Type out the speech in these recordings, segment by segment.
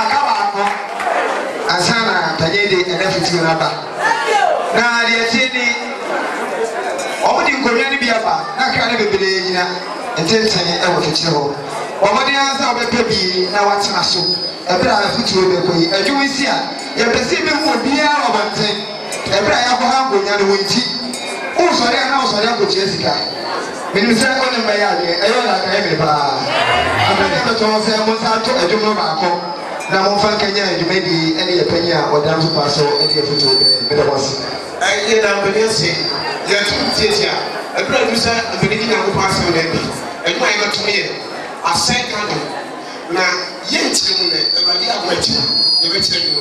akaba asana tanyede enafiti naba na alietini omudi nkonya ni biaba na ka na bebele nyina ententene e wo kekire ho omudi anza obepe bi na watena so ebra afuti obekoi adwumi si a ye pese be hu bia obante ebra ya ko ha ngonya no wonti usori na usori akochie sika menim se onem ba ya de eyo na ka eme ba abana be to se mo sa to adwumi ba ko na mo fa kanya adwumi di ene ye panya odan so paso ene ye futi be da wasi ye na be se ye tutia ebra du se abeni na ko paso na bi adwuma ye to me asai kando na ye ntire mu ne ebadi agwachi ye be tire mu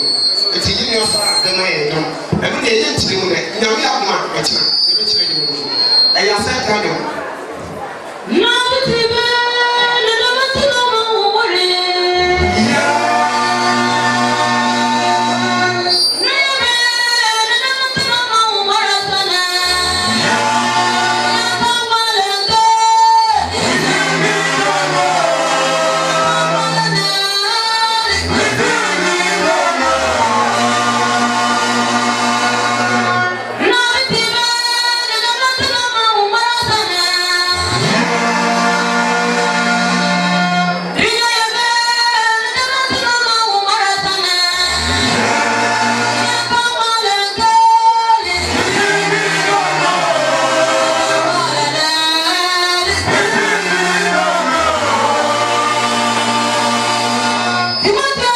eti ye no fa be ma ye dom ebi ne ye ntire mu ne nyame aguma agwachi ye be tire mu e ya asai kando na tibe le do matino mo wore What?